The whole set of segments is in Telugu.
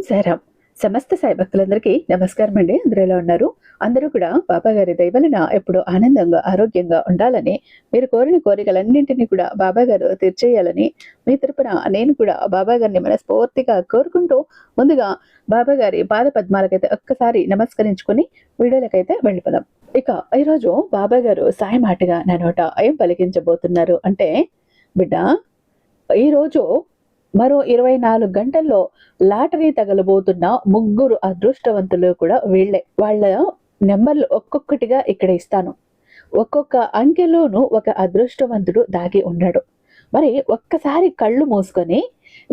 సాయిరాం. సమస్త సాయి భక్తులందరికీ నమస్కారం అండి. అందరూ ఎలా ఉన్నారు? అందరూ కూడా బాబా గారి దయ వలన ఎప్పుడూ ఆనందంగా ఆరోగ్యంగా ఉండాలని, మీరు కోరిన కోరికలన్నింటినీ కూడా బాబా గారు తీర్చేయాలని మీ తరపున నేను కూడా బాబా గారిని మనస్ఫూర్తిగా కోరుకుంటూ, ముందుగా బాబా గారి పాద పద్మాలకైతే ఒక్కసారి నమస్కరించుకుని వీడియోలకైతే వెళ్ళిపోదాం. ఇక ఈరోజు బాబా గారు సాయి మాటగా నా నోట ఏం పలికించబోతున్నారు అంటే, బిడ్డ, ఈరోజు మరో 24 గంటల్లో లాటరీ తగలబోతున్న ముగ్గురు అదృష్టవంతులు కూడా వీళ్ళే. వాళ్ళ నెంబర్లు ఒక్కొక్కటిగా ఇక్కడ ఇస్తాను. ఒక్కొక్క అంకెలోనూ ఒక అదృష్టవంతుడు దాగి ఉన్నాడు. మరి ఒక్కసారి కళ్ళు మూసుకొని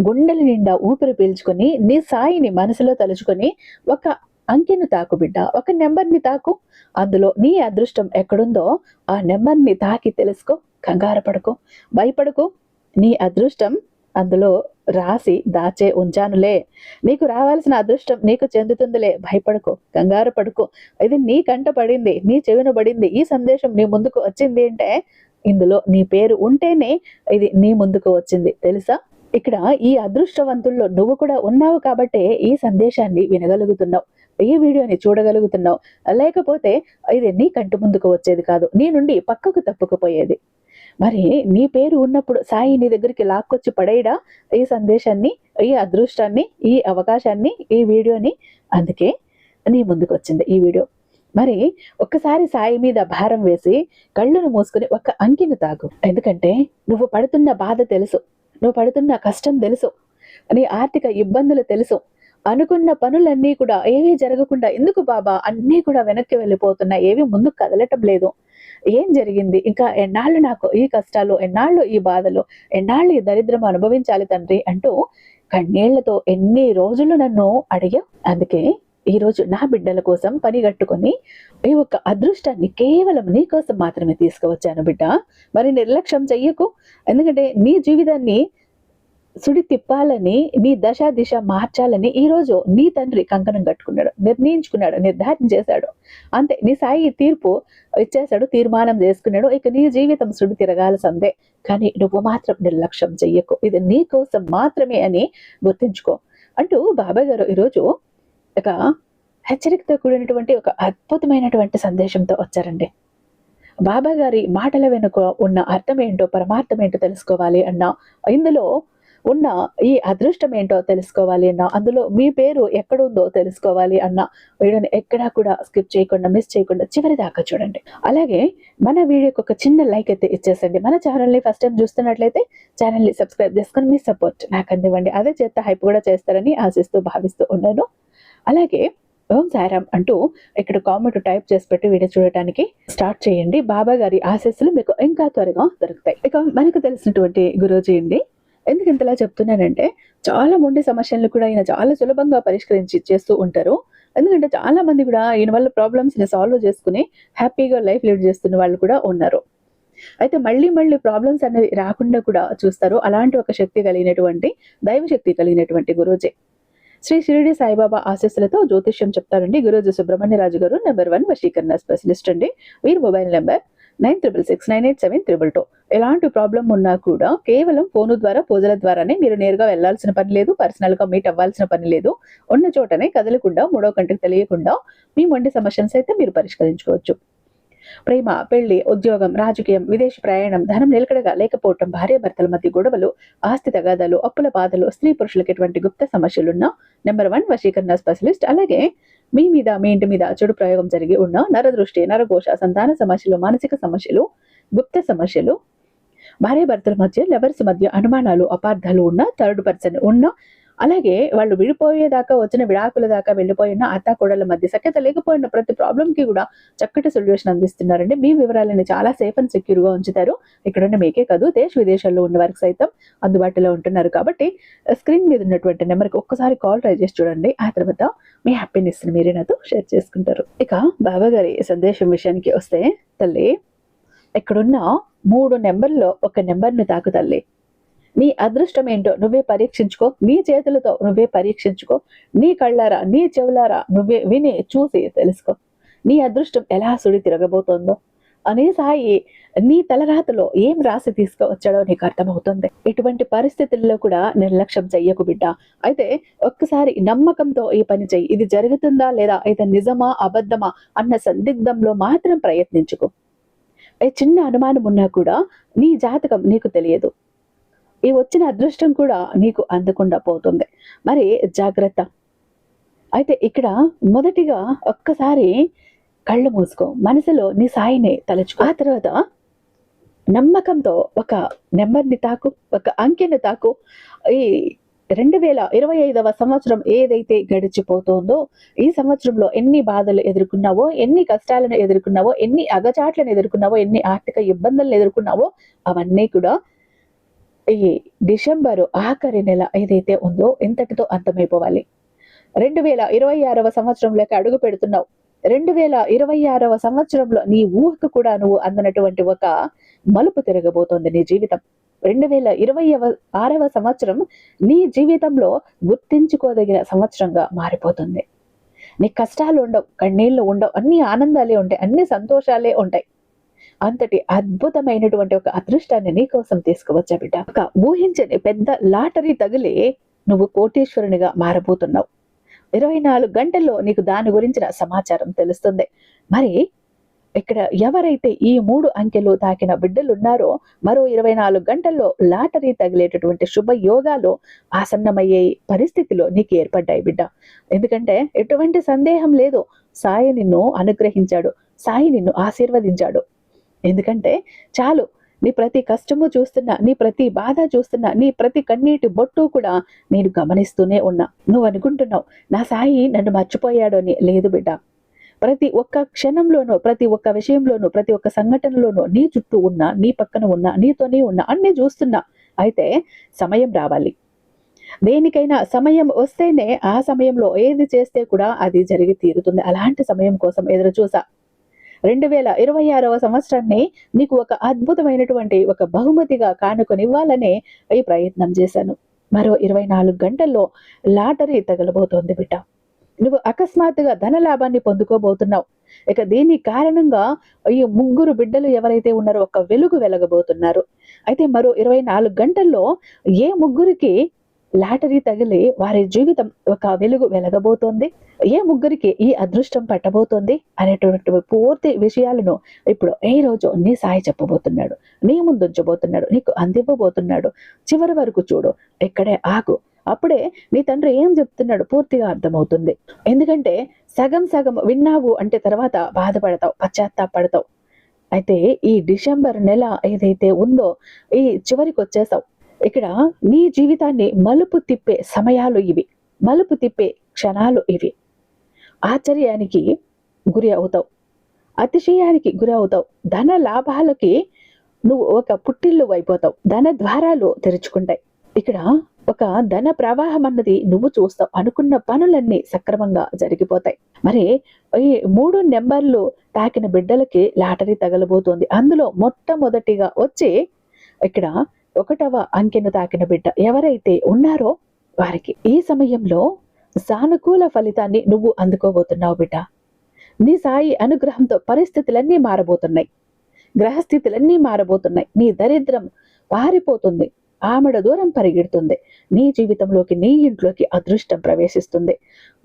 గుండెల నిండా ఊపిరి పీల్చుకొని నీ సాయిని మనసులో తలుచుకొని ఒక అంకెను తాకు బిడ్డ, ఒక నెంబర్ని తాకు. అందులో నీ అదృష్టం ఎక్కడుందో ఆ నెంబర్ని తాకి తెలుసుకో. కంగారు పడుకో, భయపడుకో. నీ అదృష్టం అందులో రాసి దాచే ఉంచానులే. నీకు రావాల్సిన అదృష్టం నీకు చెందుతుందిలే. భయపడుకో, కంగారు పడుకో. ఇది నీ కంట పడింది, నీ చెవిన పడింది, ఈ సందేశం నీ ముందుకు వచ్చింది అంటే ఇందులో నీ పేరు ఉంటేనే ఇది నీ ముందుకు వచ్చింది, తెలుసా? ఇక్కడ ఈ అదృష్టవంతుల్లో నువ్వు కూడా ఉన్నావు కాబట్టే ఈ సందేశాన్ని వినగలుగుతున్నావు, ఈ వీడియోని చూడగలుగుతున్నావు. లేకపోతే ఇది నీ కంటి ముందుకు వచ్చేది కాదు, నీ నుండి పక్కకు తప్పుకుపోయేది. మరి నీ పేరు ఉన్నప్పుడు సాయి నీ దగ్గరికి లాక్కొచ్చి పడేయడా ఈ సందేశాన్ని, ఈ అదృష్టాన్ని, ఈ అవకాశాన్ని, ఈ వీడియోని? అందుకే నీ ముందుకు వచ్చింది ఈ వీడియో. మరి ఒక్కసారి సాయి మీద భారం వేసి కళ్ళను మూసుకుని ఒక అంకిని తాగు. ఎందుకంటే నువ్వు పడుతున్న బాధ తెలుసు, నువ్వు పడుతున్న కష్టం తెలుసు, నీ ఆర్థిక ఇబ్బందులు తెలుసు. అనుకున్న పనులన్నీ కూడా ఏమీ జరగకుండా ఎందుకు బాబా అన్నీ కూడా వెనక్కి వెళ్ళిపోతున్నాయి, ఏవి ముందుకు కదలటం లేదు, ఏం జరిగింది, ఇంకా ఎన్నాళ్ళు నాకు ఈ కష్టాలు, ఎన్నాళ్ళు ఈ బాధలు, ఎన్నాళ్ళు ఈ దరిద్రం అనుభవించాలి తండ్రి అంటూ కన్నీళ్లతో ఎన్ని రోజులు నన్ను అడిగావు. అందుకే ఈరోజు నా బిడ్డల కోసం పని కట్టుకొని ఈ ఒక్క అదృష్టాన్ని కేవలం నీ కోసం మాత్రమే తీసుకువచ్చాను బిడ్డ. మరి నిర్లక్ష్యం చెయ్యకు. ఎందుకంటే నీ జీవితాన్ని సుడి తిప్పాలని, నీ దశ దిశ మార్చాలని ఈరోజు నీ తండ్రి కంకణం కట్టుకున్నాడు, నిర్ణయించుకున్నాడు, నిర్ధారణ చేశాడు. అంతే, నీ సాయి తీర్పు ఇచ్చేశాడు, తీర్మానం చేసుకున్నాడు. ఇక నీ జీవితం సుడి తిరగాల్సిందే. కానీ నువ్వు మాత్రం నిర్లక్ష్యం చెయ్యకు, ఇది నీ కోసం మాత్రమే అని గుర్తుంచుకో అంటూ బాబా గారు ఈరోజు ఒక హెచ్చరికతో కూడినటువంటి ఒక అద్భుతమైనటువంటి సందేశంతో వచ్చారండి. బాబా గారి మాటల వెనుక ఉన్న అర్థం ఏంటో, పరమార్థం ఏంటో తెలుసుకోవాలి అన్నా, ఇందులో ఉన్న ఈ అదృష్టం ఏంటో తెలుసుకోవాలి అన్నా, అందులో మీ పేరు ఎక్కడుందో తెలుసుకోవాలి అన్నా వీడియోని ఎక్కడా కూడా స్కిప్ చేయకుండా, మిస్ చేయకుండా చివరి దాకా చూడండి. అలాగే మన వీడియోకి ఒక చిన్న లైక్ అయితే ఇచ్చేసండి. మన ఛానల్ని ఫస్ట్ టైం చూస్తున్నట్లయితే ఛానల్ని సబ్స్క్రైబ్ చేసుకొని మీ సపోర్ట్ నాకు అందివ్వండి. అదే చేత హైప్ కూడా చేస్తారని ఆశిస్తూ భావిస్తూ ఉన్నాను. అలాగే ఓం సాయిరాం అంటూ ఇక్కడ కామెంట్ టైప్ చేసి పెట్టి వీడియో చూడటానికి స్టార్ట్ చేయండి. బాబా గారి ఆశీస్సులు మీకు ఇంకా త్వరగా దొరుకుతాయి. ఇక మనకు తెలిసినటువంటి గురూజీ అండి. ఎందుకు ఇంతలా చెప్తున్నానంటే, చాలా మొండి సమస్యలను కూడా ఈయన చాలా సులభంగా పరిష్కరించి చేస్తూ ఉంటారు. ఎందుకంటే చాలా మంది కూడా ఈయన వల్ల ప్రాబ్లమ్స్ ని సాల్వ్ చేసుకుని హ్యాపీగా లైఫ్ లీడ్ చేస్తున్న వాళ్ళు కూడా ఉన్నారు. అయితే మళ్ళీ మళ్ళీ ప్రాబ్లమ్స్ అనేవి రాకుండా కూడా చూస్తారు. అలాంటి ఒక శక్తి కలిగినటువంటి, దైవశక్తి కలిగినటువంటి గురూజీ. శ్రీ షిరిడి సాయిబాబా ఆశీస్సులతో జ్యోతిష్యం చెప్తారండి గురూజీ సుబ్రహ్మణ్యరాజు గారు. నెంబర్ 1 వశీకరణ స్పెషలిస్ట్ అండి. వీరి మొబైల్ నెంబర్ 96698732. ఎలాంటి ప్రాబ్లం ఉన్నా కూడా కేవలం ఫోను ద్వారా, పూజల ద్వారానే, మీరు నేరుగా వెళ్లాల్సిన పని లేదు, పర్సనల్ గా మీట్ అవ్వాల్సిన పని లేదు. ఉన్న చోటనే కదలకుండా, మూడో కంటికి తెలియకుండా మీ మొండి సమస్యలను అయితే మీరు పరిష్కరించుకోవచ్చు. ప్రేమ, పెళ్లి, ఉద్యోగం, రాజకీయం, విదేశీ ప్రయాణం, ధనం నిలకడగా లేకపోవటం, భార్యాభర్తల మధ్య గొడవలు, ఆస్తి తగాదాలు, అప్పుల బాధలు, స్త్రీ పురుషులకు ఎటువంటి గుప్త సమస్యలున్నా నెంబర్ 1 వశీకరణ స్పెషలిస్ట్. అలాగే మీ మీద, మీ ఇంటి మీద చెడు ప్రయోగం జరిగి ఉన్న నరదృష్టి, నరఘోష, సంతాన సమస్యలు, మానసిక సమస్యలు, గుప్త సమస్యలు, భార్యాభర్తల మధ్య, లవర్స్ మధ్య అనుమానాలు, అపార్థాలు ఉన్న, థర్డ్ పర్సన్ ఉన్న, అలాగే వాళ్ళు విడిపోయేదాకా వచ్చిన, విడాకుల దాకా వెళ్ళిపోయిన అత్తాకోడళ్ళ మధ్య సఖ్యత లేకపోయిన ప్రతి ప్రాబ్లంకి కూడా చక్కటి సొల్యూషన్ అందిస్తున్నారండి. మీ వివరాలని చాలా సేఫ్ అండ్ సెక్యూర్ గా ఉంచుతారు. ఇక్కడున్న మీకే కాదు, దేశ విదేశాల్లో ఉన్న వారికి సైతం అందుబాటులో ఉంటున్నారు. కాబట్టి స్క్రీన్ మీద ఉన్నటువంటి నెంబర్కి ఒక్కసారి కాల్ ట్రై చేసి చూడండి. ఆ తర్వాత మీ హ్యాపీనెస్ ని మీరే నాతో షేర్ చేసుకుంటారు. ఇక బాబా గారి సందేశం విషయానికి వస్తే, తల్లి, ఇక్కడున్న 3 నెంబర్లో ఒక నెంబర్ని తాకు తల్లి. నీ అదృష్టం ఏంటో నువ్వే పరీక్షించుకో, నీ చేతులతో నువ్వే పరీక్షించుకో, నీ కళ్ళారా, నీ చెవులారా నువ్వే విని చూసి తెలుసుకో నీ అదృష్టం ఎలా సుడి తిరగబోతోందో. అని సాయి నీ తలరాతలో ఏం రాసి తీసుకువచ్చాడో నీకు అర్థమవుతుంది. ఇటువంటి పరిస్థితుల్లో కూడా నిర్లక్ష్యం చెయ్యకు బిడ్డ. అయితే ఒక్కసారి నమ్మకంతో ఈ పని చెయ్యి. ఇది జరుగుతుందా లేదా, ఇది నిజమా అబద్ధమా అన్న సందిగ్ధంలో మాత్రం ప్రయత్నించుకో. చిన్న అనుమానం ఉన్నా కూడా నీ జాతకం నీకు తెలియదు, ఈ వచ్చిన అదృష్టం కూడా నీకు అందకుండా పోతుంది. మరి జాగ్రత్త. అయితే ఇక్కడ మొదటిగా ఒక్కసారి కళ్ళు మూసుకో, మనసులో నీ సాయిని తలుచుకో. ఆ తర్వాత నమ్మకంతో ఒక నెంబర్ని తాకు, ఒక అంకెని తాకు. ఈ 2025వ సంవత్సరం ఏదైతే గడిచిపోతుందో, ఈ సంవత్సరంలో ఎన్ని బాధలు ఎదుర్కొన్నావో, ఎన్ని కష్టాలను ఎదుర్కొన్నావో, ఎన్ని అగచాట్లను ఎదుర్కొన్నావో, ఎన్ని ఆర్థిక ఇబ్బందులను ఎదుర్కొన్నావో అవన్నీ కూడా ఈ డిసెంబరు ఆఖరి నెల ఏదైతే ఉందో ఇంతటితో అంతమైపోవాలి. 2026వ సంవత్సరంలోకి అడుగు పెడుతున్నావు. 2026వ సంవత్సరంలో నీ ఊహకు కూడా నువ్వు అందనటువంటి ఒక మలుపు తిరగబోతోంది నీ జీవితం. 2026వ సంవత్సరం నీ జీవితంలో గుర్తించుకోదగిన సంవత్సరంగా మారిపోతుంది. నీ కష్టాలు ఉండవు, కన్నీళ్లు ఉండవు, అన్ని ఆనందాలే ఉంటాయి, అన్ని సంతోషాలే ఉంటాయి. అంతటి అద్భుతమైనటువంటి ఒక అదృష్టాన్ని నీ కోసం తీసుకువచ్చా బిడ్డ. ఒక ఊహించని పెద్ద లాటరీ తగిలి నువ్వు కోటీశ్వరునిగా మారబోతున్నావు. 24 గంటల్లో నీకు దాని గురించిన సమాచారం తెలుస్తుంది. మరి ఇక్కడ ఎవరైతే ఈ 3 అంకెలు తాకిన బిడ్డలు ఉన్నారో మరో 24 గంటల్లో లాటరీ తగిలేటటువంటి శుభ యోగాలు ఆసన్నమయ్యే పరిస్థితిలో నీకు ఏర్పడ్డాయి బిడ్డ. ఎందుకంటే ఎటువంటి సందేహం లేదు, సాయి నిన్ను అనుగ్రహించాడు, సాయి నిన్ను ఆశీర్వదించాడు. ఎందుకంటే చాలు, నీ ప్రతి కష్టము చూస్తున్నా, నీ ప్రతి బాధ చూస్తున్నా, నీ ప్రతి కన్నీటి బొట్టు కూడా నేను గమనిస్తూనే ఉన్నా. నువ్వు అనుకుంటున్నావు నా సాయి నన్ను మర్చిపోయాడు అని. లేదు బిడ్డ, ప్రతి ఒక్క క్షణంలోనూ, ప్రతి ఒక్క విషయంలోనూ, ప్రతి ఒక్క సంఘటనలోనూ నీ చుట్టూ ఉన్నా, నీ పక్కన ఉన్నా, నీతోనే ఉన్నా, అన్నీ చూస్తున్నా. అయితే సమయం రావాలి. దేనికైనా సమయం వస్తేనే ఆ సమయంలో ఏది చేస్తే కూడా అది జరిగి తీరుతుంది. అలాంటి సమయం కోసం ఎదురు చూసా. 2026వ సంవత్సరాన్ని నీకు ఒక అద్భుతమైనటువంటి ఒక బహుమతిగా కానుకొనివ్వాలనే ఈ ప్రయత్నం చేశాను. మరో 24 గంటల్లో లాటరీ తగలబోతోంది బిడ్డ. నువ్వు అకస్మాత్తుగా ధన లాభాన్ని పొందుకోబోతున్నావు. ఇక దీని కారణంగా ఈ 3 బిడ్డలు ఎవరైతే ఉన్నారో ఒక వెలుగు వెలగబోతున్నారు. అయితే మరో 24 గంటల్లో ఏ 3కి లాటరీ తగిలి వారి జీవితం ఒక వెలుగు వెలగబోతోంది, ఏ 3కి ఈ అదృష్టం పట్టబోతోంది అనేటువంటి పూర్తి విషయాలను ఇప్పుడు ఈ రోజు నీ సాయి చెప్పబోతున్నాడు, నీ ముందుంచబోతున్నాడు, నీకు అందివ్వబోతున్నాడు. చివరి వరకు చూడు, ఇక్కడే ఆగు. అప్పుడే నీ తండ్రి ఏం చెప్తున్నాడు పూర్తిగా అర్థమవుతుంది. ఎందుకంటే సగం సగం విన్నావు అంటే తర్వాత బాధపడతావు, పశ్చాత్తాపడతావు. అయితే ఈ డిసెంబర్ నెల ఏదైతే ఉందో ఈ చివరికి వచ్చేసావు. ఇక్కడ నీ జీవితాన్ని మలుపు తిప్పే సమయాలు ఇవి, మలుపు తిప్పే క్షణాలు ఇవి. ఆశ్చర్యానికి గురి అవుతావు, అతిశయానికి గురి అవుతావు, ధన లాభాలకి నువ్వు ఒక పుట్టిల్లు అయిపోతావు, ధన ద్వారాలు తెరుచుకుంటాయి. ఇక్కడ ఒక ధన ప్రవాహం అన్నది నువ్వు చూస్తావు, అనుకున్న పనులన్నీ సక్రమంగా జరిగిపోతాయి. మరి ఈ 3 నెంబర్లు తాకిన బిడ్డలకి లాటరీ తగలబోతోంది. అందులో మొట్టమొదటిగా వచ్చి ఇక్కడ 1వ అంకెను తాకిన బిడ్డ ఎవరైతే ఉన్నారో వారికి ఈ సమయంలో సానుకూల ఫలితాన్ని నువ్వు అందుకోబోతున్నావు బిడ్డ. నీ సాయి అనుగ్రహంతో పరిస్థితులన్నీ మారబోతున్నాయి, గ్రహస్థితులన్నీ మారబోతున్నాయి. నీ దరిద్రం పారిపోతుంది, ఆమెడ దూరం పరిగెడుతుంది. నీ జీవితంలోకి, నీ ఇంట్లోకి అదృష్టం ప్రవేశిస్తుంది.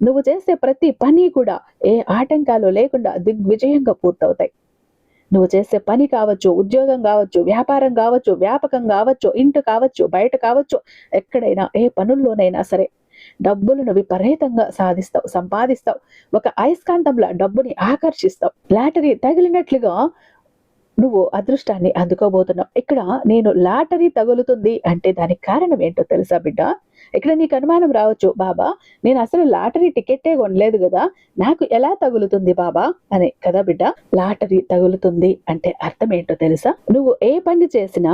నువ్వు చేసే ప్రతి పని కూడా ఏ ఆటంకాలు లేకుండా దిగ్విజయంగా పూర్తవుతాయి. నువ్వు చేసే పని కావచ్చు, ఉద్యోగం కావచ్చు, వ్యాపారం కావచ్చు, వ్యాపకం కావచ్చు, ఇంటి కావచ్చు, బయట కావచ్చు, ఎక్కడైనా ఏ పనుల్లోనైనా సరే డబ్బులను విపరీతంగా సాధిస్తావు, సంపాదిస్తావు. ఒక అయస్కాంతంలో డబ్బుని ఆకర్షిస్తావు. లాటరీ తగిలినట్లుగా నువ్వు అదృష్టాన్ని అందుకోబోతున్నావు. ఇక్కడ నేను లాటరీ తగులుతుంది అంటే దానికి కారణం ఏంటో తెలుసా బిడ్డ? ఇక్కడ నీకు అనుమానం రావచ్చు, బాబా నేను అసలు లాటరీ టికెట్టే కొనలేదు కదా, నాకు ఎలా తగులుతుంది బాబా అని కదా బిడ్డ. లాటరీ తగులుతుంది అంటే అర్థం ఏంటో తెలుసా? నువ్వు ఏ పని చేసినా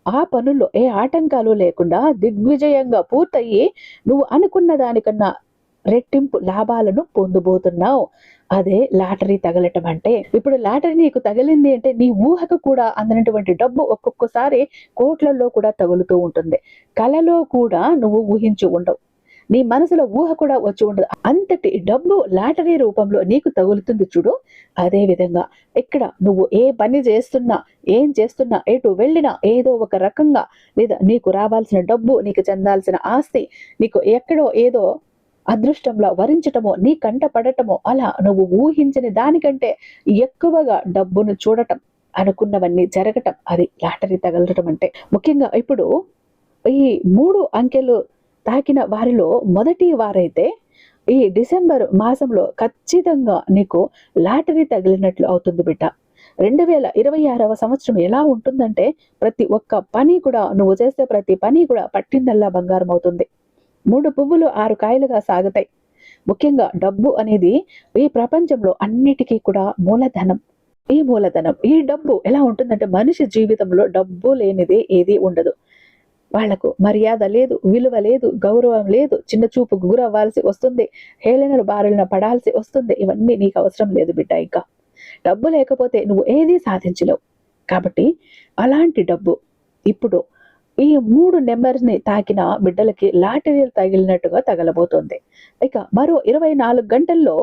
ఆ పనుల్లో ఏ ఆటంకాలు లేకుండా దిగ్విజయంగా పూర్తయ్యి నువ్వు అనుకున్న దానికన్నా రెట్టింపు లాభాలను పొందబోతున్నావు. అదే లాటరీ తగలటం అంటే. ఇప్పుడు లాటరీ నీకు తగిలింది అంటే నీ ఊహకు కూడా అందనటువంటి డబ్బు ఒక్కొక్కసారి కోట్లలో కూడా తగులుతూ ఉంటుంది. కలలో కూడా నువ్వు ఊహించి ఉండవు. నీ మనసులో ఊహ కూడా వచ్చి ఉండదు. అంతటి డబ్బు లాటరీ రూపంలో నీకు తగులుతుంది చూడు. అదే విధంగా ఇక్కడ నువ్వు ఏ పని చేస్తున్నా, ఏం చేస్తున్నా, ఎటు వెళ్ళినా ఏదో ఒక రకంగా లేదా నీకు రావాల్సిన డబ్బు, నీకు చెందాల్సిన ఆస్తి, నీకు ఎక్కడో ఏదో అదృష్టంలో వరించటమో, నీ కంట పడటమో, అలా నువ్వు ఊహించిన దానికంటే ఎక్కువగా డబ్బును చూడటం, అనుకున్నవన్నీ జరగటం, అది లాటరీ తగలటం అంటే. ముఖ్యంగా ఇప్పుడు ఈ 3 అంకెలు తాకిన వారిలో మొదటి వారైతే ఈ డిసెంబర్ మాసంలో ఖచ్చితంగా నీకు లాటరీ తగిలినట్లు అవుతుంది బిడ్డ. 2026వ సంవత్సరం ఎలా ఉంటుందంటే ప్రతి ఒక్క పని కూడా, నువ్వు చేసే ప్రతి పని కూడా పట్టిందల్లా బంగారం అవుతుంది. 3 పువ్వులు 6 కాయలుగా సాగుతాయి. ముఖ్యంగా డబ్బు అనేది ఈ ప్రపంచంలో అన్నిటికీ కూడా మూలధనం. ఈ డబ్బు ఎలా ఉంటుందంటే మనిషి జీవితంలో డబ్బు లేనిదే ఏది ఉండదు. వాళ్లకు మర్యాద లేదు, విలువ లేదు, గౌరవం లేదు, చిన్న చూపుకు గురవ్వాల్సి వస్తుంది, హేళనల బారిన పడాల్సి వస్తుంది. ఇవన్నీ నీకు అవసరం లేదు బిడ్డ. ఇంకా డబ్బు లేకపోతే నువ్వు ఏదీ సాధించలేవు. కాబట్టి అలాంటి డబ్బు ఇప్పుడు ఈ 3 నెంబర్స్ని తాకిన బిడ్డలకి లాటరీలు తగిలినట్టుగా తగలబోతోంది. ఇక మరో 24 గంటల్లో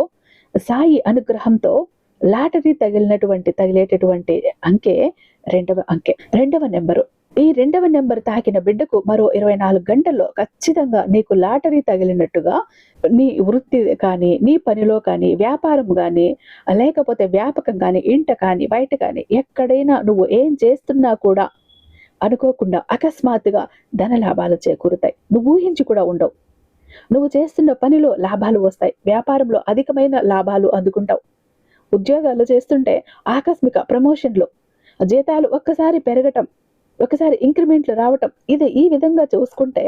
సాయి అనుగ్రహంతో లాటరీ తగిలేటటువంటి అంకె 2వ అంకె, 2వ నెంబరు. ఈ 2వ నెంబర్ తాకిన బిడ్డకు మరో 24 గంటల్లో ఖచ్చితంగా నీకు లాటరీ తగిలినట్టుగా, నీ వృత్తి కానీ, నీ పనిలో కానీ, వ్యాపారం కానీ, లేకపోతే వ్యాపకం కానీ, ఇంట కానీ, బయట కానీ, ఎక్కడైనా నువ్వు ఏం చేస్తున్నా కూడా అనుకోకుండా అకస్మాత్తుగా ధన లాభాలు చేకూరుతాయి. నువ్వు ఊహించి కూడా ఉండవు. నువ్వు చేస్తున్న పనిలో లాభాలు వస్తాయి. వ్యాపారంలో అధికమైన లాభాలు అందుకుంటావు. ఉద్యోగాలు చేస్తుంటే ఆకస్మిక ప్రమోషన్లు, జీతాలు ఒక్కసారి పెరగటం, ఒకసారి ఇంక్రిమెంట్లు రావటం. ఈ విధంగా చూసుకుంటే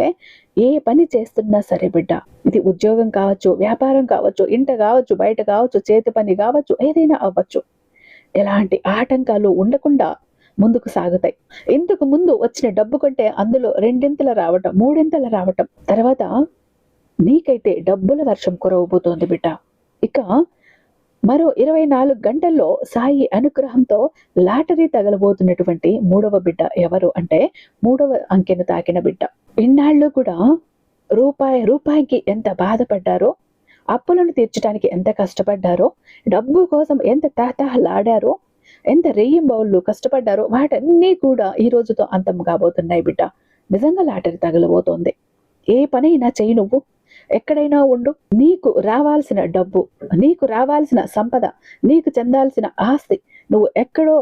ఏ పని చేస్తున్నా సరే బిడ్డ, ఇది ఉద్యోగం కావచ్చు, వ్యాపారం కావచ్చు, ఇంట కావచ్చు, బయట కావచ్చు, చేతి పని కావచ్చు, ఏదైనా అవ్వచ్చు, ఎలాంటి ఆటంకాలు ఉండకుండా ముందుకు సాగుతాయి. ఇంతకు ముందు వచ్చిన డబ్బు కంటే అందులో 2 రావటం, 3 రావటం. తర్వాత నీకైతే డబ్బుల వర్షం కురవబోతోంది బిడ్డ. ఇక మరో 24 గంటల్లో సాయి అనుగ్రహంతో లాటరీ తగలబోతున్నటువంటి 3వ బిడ్డ ఎవరు అంటే 3వ అంకెను తాకిన బిడ్డ. ఇన్నాళ్ళు కూడా రూపాయికి ఎంత బాధపడ్డారో, అప్పులను తీర్చడానికి ఎంత కష్టపడ్డారో, డబ్బు కోసం ఎంత తహతహలాడారో, ఎంత రెయ్యింబౌళ్ళు కష్టపడ్డారో, వాటన్నీ కూడా ఈ రోజుతో అంతం కాబోతున్నాయి బిడ్డ. నిజంగా లాటరీ తగలబోతోంది. ఏ పనైనా చెయ్యి, నువ్వు ఎక్కడైనా ఉండు. నీకు రావాల్సిన డబ్బు, నీకు రావాల్సిన సంపద, నీకు చెందాల్సిన ఆస్తి నువ్వు ఎక్కడో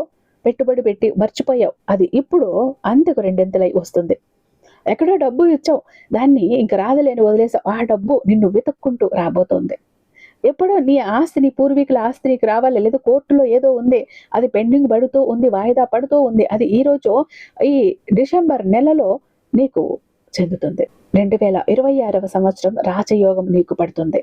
పెట్టుబడి పెట్టి మర్చిపోయావు. అది ఇప్పుడు అంతకు 2 వస్తుంది. ఎక్కడో డబ్బు ఇచ్చావు, దాన్ని ఇంక రాదులేని వదిలేసావు. ఆ డబ్బు నిన్ను వెతుక్కుంటూ రాబోతోంది. ఎప్పుడో నీ ఆస్తి, నీ పూర్వీకుల ఆస్తి నీకు రావాలి, లేదా కోర్టులో ఏదో ఉంది, అది పెండింగ్ పడుతూ ఉంది, వాయిదా పడుతూ ఉంది, అది ఈరోజు ఈ డిసెంబర్ నెలలో నీకు చెందుతుంది. 2026వ సంవత్సరం రాజయోగం నీకు పడుతుంది.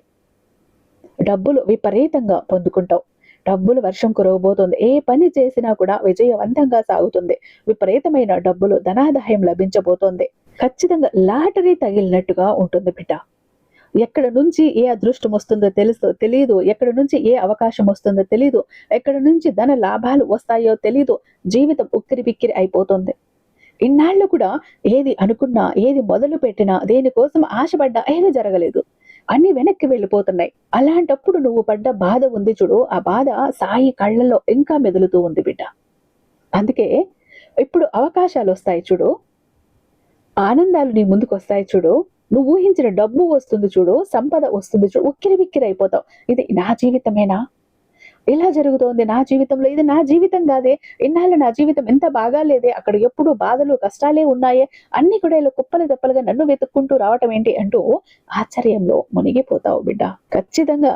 డబ్బులు విపరీతంగా పొందుకుంటావు. డబ్బులు వర్షం కురవబోతోంది. ఏ పని చేసినా కూడా విజయవంతంగా సాగుతుంది. విపరీతమైన డబ్బులు, ధనాదాయం లభించబోతోంది. ఖచ్చితంగా లాటరీ తగిలినట్టుగా ఉంటుంది బిడ్డ. ఎక్కడ నుంచి ఏ అదృష్టం వస్తుందో తెలియదు, ఎక్కడ నుంచి ఏ అవకాశం వస్తుందో తెలియదు, ఎక్కడ నుంచి ధన లాభాలు వస్తాయో తెలియదు. జీవితం ఉక్కిరి బిక్కిరి అయిపోతుంది. ఇన్నాళ్ళు కూడా ఏది అనుకున్నా, ఏది మొదలు పెట్టినా, దేనికోసం ఆశపడ్డా ఏది జరగలేదు. అన్ని వెనక్కి వెళ్ళిపోతున్నాయి. అలాంటప్పుడు నువ్వు పడ్డ బాధ ఉంది చూడు, ఆ బాధ సాయి కళ్ళల్లో ఇంకా మెదులుతూ ఉంది బిడ్డ. అందుకే ఇప్పుడు అవకాశాలు వస్తాయి చూడు, ఆనందాలు నీ ముందుకు వస్తాయి చూడు, నువ్వు ఊహించిన డబ్బు వస్తుంది చూడు, సంపద వస్తుంది చూడు, ఉక్కిరి బిక్కిరి అయిపోతావు. ఇది నా జీవితమేనా? ఇలా జరుగుతోంది నా జీవితంలో, ఇది నా జీవితం కాదే, ఇన్నాళ్ళు నా జీవితం ఎంత బాగా లేదే, అక్కడ ఎప్పుడు బాధలు కష్టాలే ఉన్నాయే, అన్ని కూడా ఇలా కుప్పలు తెప్పలుగా నన్ను వెతుక్కుంటూ రావటం ఏంటి అంటూ ఆశ్చర్యంలో మునిగిపోతావు బిడ్డ. ఖచ్చితంగా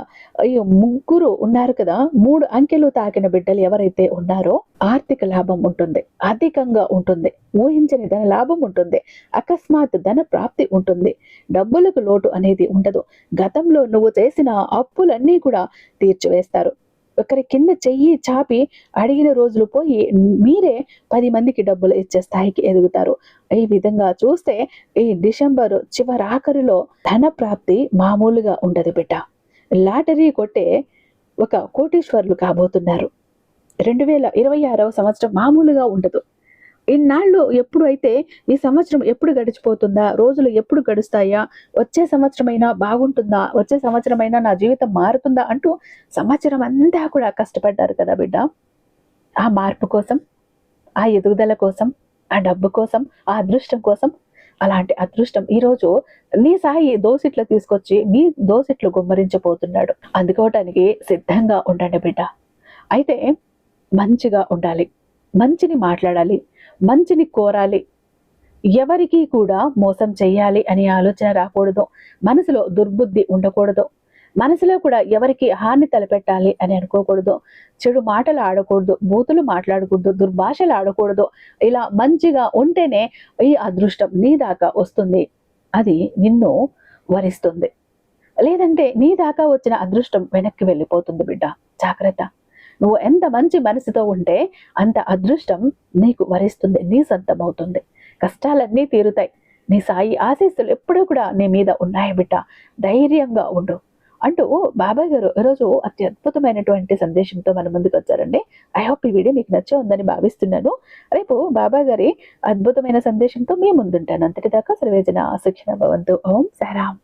ఈ 3 ఉన్నారు కదా, 3 అంకెలు తాకిన బిడ్డలు ఎవరైతే ఉన్నారో ఆర్థిక లాభం ఉంటుంది, అధికంగా ఉంటుంది, ఊహించని ధన లాభం ఉంటుంది, అకస్మాత్ ధన ప్రాప్తి ఉంటుంది, డబ్బులకు లోటు అనేది ఉండదు. గతంలో నువ్వు చేసిన అప్పులన్నీ కూడా తీర్చివేస్తారు. ఒకరి కింద చెయ్యి చాపి అడిగిన రోజులు పోయి మీరే 10 మందికి డబ్బులు ఇచ్చే స్థాయికి ఎదుగుతారు. ఈ విధంగా చూస్తే ఈ డిసెంబర్ చివరాఖరిలో ధన ప్రాప్తి మామూలుగా ఉండదు బిడ్డ. లాటరీ కొట్టే ఒక కోటీశ్వరులు కాబోతున్నారు. 2026వ సంవత్సరం మామూలుగా ఉండదు. ఇన్నాళ్ళు ఎప్పుడు అయితే ఈ సంవత్సరం ఎప్పుడు గడిచిపోతుందా? రోజులు ఎప్పుడు గడుస్తాయా? వచ్చే సంవత్సరమైనా బాగుంటుందా? వచ్చే సంవత్సరమైనా నా జీవితం మారుతుందా? అంటూ సంవత్సరం అంతా కూడా కష్టపడ్డారు కదా బిడ్డ. ఆ మార్పు కోసం, ఆ ఎదుగుదల కోసం, ఆ డబ్బు కోసం, ఆ అదృష్టం కోసం. అలాంటి అదృష్టం ఈరోజు నీ సాయి దోసిట్లో తీసుకొచ్చి మీ దోసిట్లు గుమ్మరించబోతున్నాడు. అందుకోవటానికి సిద్ధంగా ఉండండి బిడ్డ. అయితే మంచిగా ఉండాలి. మంచిని మాట్లాడాలి. మంచిని కోరాలి. ఎవరికీ కూడా మోసం చెయ్యాలి అనే ఆలోచన రాకూడదు. మనసులో దుర్బుద్ధి ఉండకూడదు. మనసులో కూడా ఎవరికి హాని తలపెట్టాలి అని అనుకోకూడదు. చెడు మాటలు ఆడకూడదు. బూతులు మాట్లాడకూడదు. దుర్భాషలు ఆడకూడదు. ఇలా మంచిగా ఉంటేనే ఈ అదృష్టం నీ దాకా వస్తుంది. అది నిన్ను వరిస్తుంది. లేదంటే నీ దాకా వచ్చిన అదృష్టం వెనక్కి వెళ్ళిపోతుంది బిడ్డ. జాగ్రత్త. నువ్వు ఎంత మంచి మనసుతో ఉంటే అంత అదృష్టం నీకు వరిస్తుంది. నీ సొంతమవుతుంది. కష్టాలన్నీ తీరుతాయి. నీ సాయి ఆశీస్సులు ఎప్పుడూ కూడా నీ మీద ఉన్నాయి బిడ్డ. ధైర్యంగా ఉండు అంటూ బాబాయ్ గారు ఈరోజు అతి అద్భుతమైనటువంటి సందేశంతో మన ముందుకు వచ్చారండి. ఐ హోప్ ఈ వీడియో మీకు నచ్చే ఉందని భావిస్తున్నాను. రేపు బాబాయ్ గారి అద్భుతమైన సందేశంతో మీ ముందుంటాను. అంతటిదాకా సర్వేజన సుఖినో భవంతు. ఓం సాయిరామ్.